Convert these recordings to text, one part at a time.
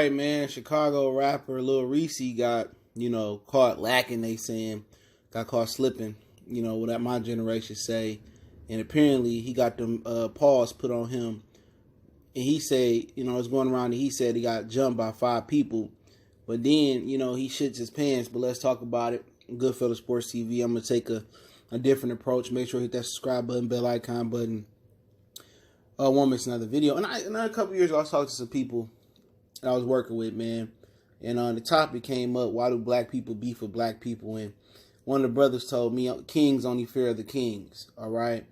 right, man. Chicago rapper Lil Reese got, caught lacking, they saying. Got caught slipping, what my generation say. And apparently he got them paws put on him. And he said, it's going around and he said he got jumped by 5 people. But then, he shits his pants. But let's talk about it. Goodfellas Sports TV. I'm going to take a different approach. Make sure you hit that subscribe button, bell icon button. Won't miss another video. And a couple years ago, I was talking to some people that I was working with, man. And the topic came up, why do black people beef with black people? And one of the brothers told me, kings only fear the kings, all right?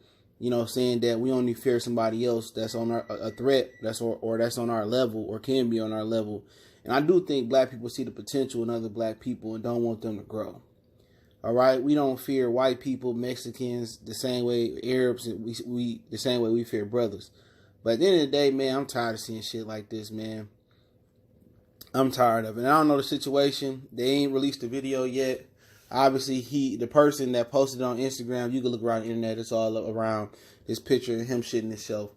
Saying that we only fear somebody else that's on a threat, or that's on our level, or can be on our level. And I do think black people see the potential in other black people and don't want them to grow. All right, we don't fear white people, Mexicans, the same way Arabs, we the same way we fear brothers. But at the end of the day, man, I'm tired of seeing shit like this, man. I'm tired of it. And I don't know the situation. They ain't released the video yet. Obviously, the person that posted it on Instagram, you can look around the internet, it's all around this picture of him shitting himself.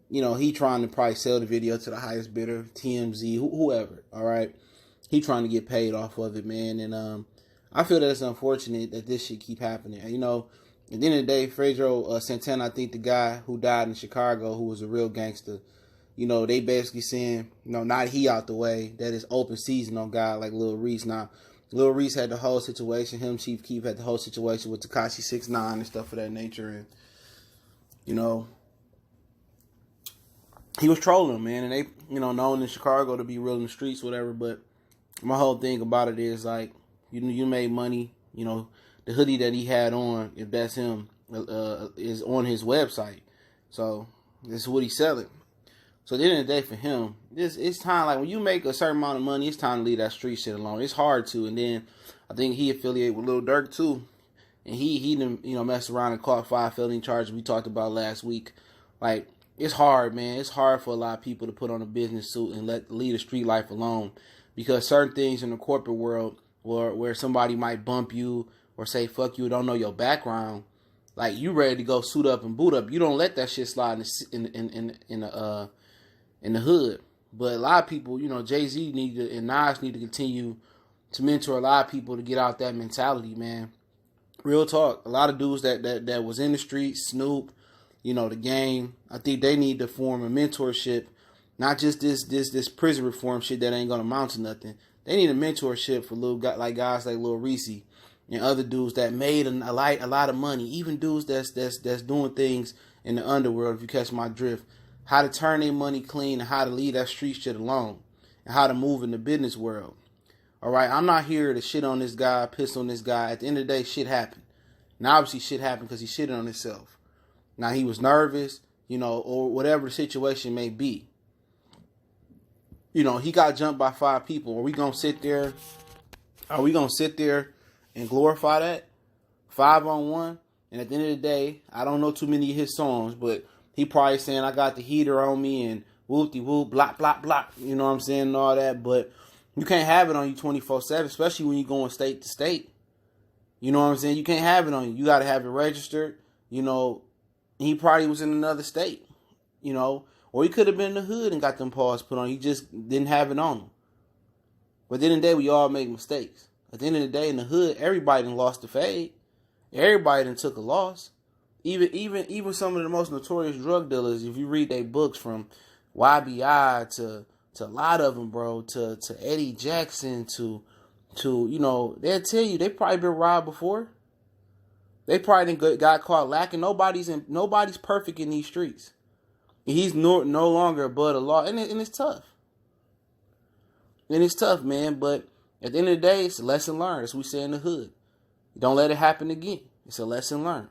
He trying to probably sell the video to the highest bidder, TMZ, whoever, all right? He trying to get paid off of it, man. And I feel that it's unfortunate that this shit keep happening. At the end of the day, Fredo Santana, I think the guy who died in Chicago, who was a real gangster, they basically saying, not he out the way, that it's open season on guy like Lil Reese. Now, Lil Reese had the whole situation. Him, Chief Keef had the whole situation with Tekashi 6ix9ine and stuff of that nature. And, he was trolling, man. And they, known in Chicago to be real in the streets, whatever. But my whole thing about it is, like, you made money. The hoodie that he had on, if that's him, is on his website. So, this is what he's selling. So at the end of the day, for him, it's time, like when you make a certain amount of money, it's time to leave that street shit alone. It's hard to. And then I think he affiliated with Lil Durk too. And he messed around and caught 5 felony charges we talked about last week. Like, it's hard, man. It's hard for a lot of people to put on a business suit and lead a street life alone. Because certain things in the corporate world where somebody might bump you or say fuck you, don't know your background, like you ready to go suit up and boot up. You don't let that shit slide in the hood. But a lot of people, Jay-Z and Nas need to continue to mentor a lot of people to get out that mentality, man. Real talk. A lot of dudes that was in the streets, Snoop, the Game, I think they need to form a mentorship, not just this prison reform shit that ain't gonna amount to nothing. They need a mentorship for guys like Lil Reese and other dudes that made a lot of money, even dudes that's doing things in the underworld, if you catch my drift. How to turn their money clean and how to leave that street shit alone and how to move in the business world. All right, I'm not here to shit on this guy, piss on this guy. At the end of the day, shit happened. Now, obviously, shit happened because he shitted on himself. Now, he was nervous, or whatever the situation may be. He got jumped by 5 people. Are we going to sit there and glorify that? 5-on-1? And at the end of the day, I don't know too many of his songs, but he probably saying, I got the heater on me and whoop-de-whoop, block, block, block. You know what I'm saying? And all that. But you can't have it on you 24/7, especially when you're going state to state. You know what I'm saying? You can't have it on you. You got to have it registered. He probably was in another state. Or he could have been in the hood and got them paws put on. He just didn't have it on him. But at the end of the day, we all make mistakes. At the end of the day, in the hood, everybody done lost the fade. Everybody done took a loss. Even some of the most notorious drug dealers, if you read their books from YBI to a lot of them, bro, to Eddie Jackson to they'll tell you they probably been robbed before. They probably got caught lacking. Nobody's perfect in these streets. He's no longer above the law, and it's tough. And it's tough, man. But at the end of the day, it's a lesson learned, as we say in the hood. Don't let it happen again. It's a lesson learned.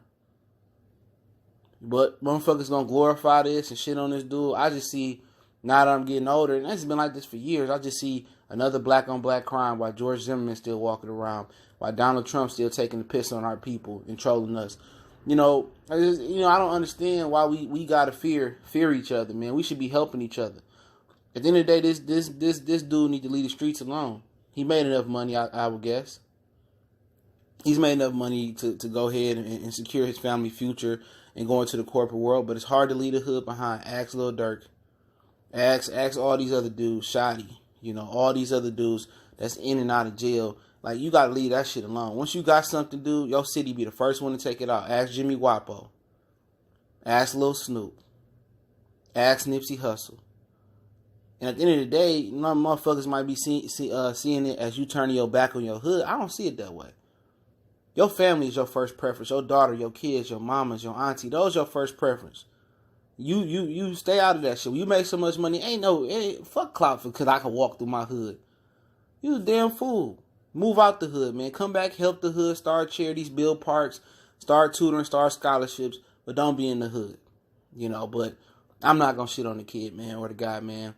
But motherfuckers gonna glorify this and shit on this dude. I just see, now that I'm getting older, and it's been like this for years, I just see another black on black crime while George Zimmerman still walking around, while Donald Trump still taking the piss on our people and trolling us. I don't understand why we gotta fear each other, man. We should be helping each other. At the end of the day, this dude need to leave the streets alone. He made enough money, I would guess. He's made enough money to go ahead and secure his family future and go into the corporate world, but it's hard to leave the hood behind. Ask Lil Durk. Ask all these other dudes, Shotty. You know, all these other dudes that's in and out of jail. Like, you got to leave that shit alone. Once you got something to do, your city be the first one to take it out. Ask Jimmy Guapo. Ask Lil Snoop. Ask Nipsey Hussle. And at the end of the day, none motherfuckers might be seeing it as you turning your back on your hood. I don't see it that way. Your family is your first preference. Your daughter, your kids, your mamas, your auntie, those your first preference. You stay out of that shit. When you make so much money, fuck clout because I can walk through my hood. You a damn fool. Move out the hood, man. Come back, help the hood, start charities, build parks, start tutoring, start scholarships, but don't be in the hood. You know, but I'm not going to shit on the kid, man, or the guy, man.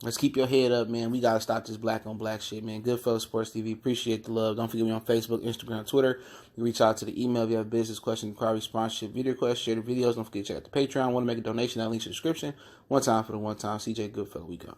Let's keep your head up, man. We got to stop this black on black shit, man. Goodfellas Sports TV. Appreciate the love. Don't forget me on Facebook, Instagram, Twitter. You reach out to the email if you have business questions, inquiry, sponsorship, video requests, share the videos. Don't forget to check out the Patreon. Want to make a donation? That link's in the description. One time for the one time. CJ Goodfellas. We go.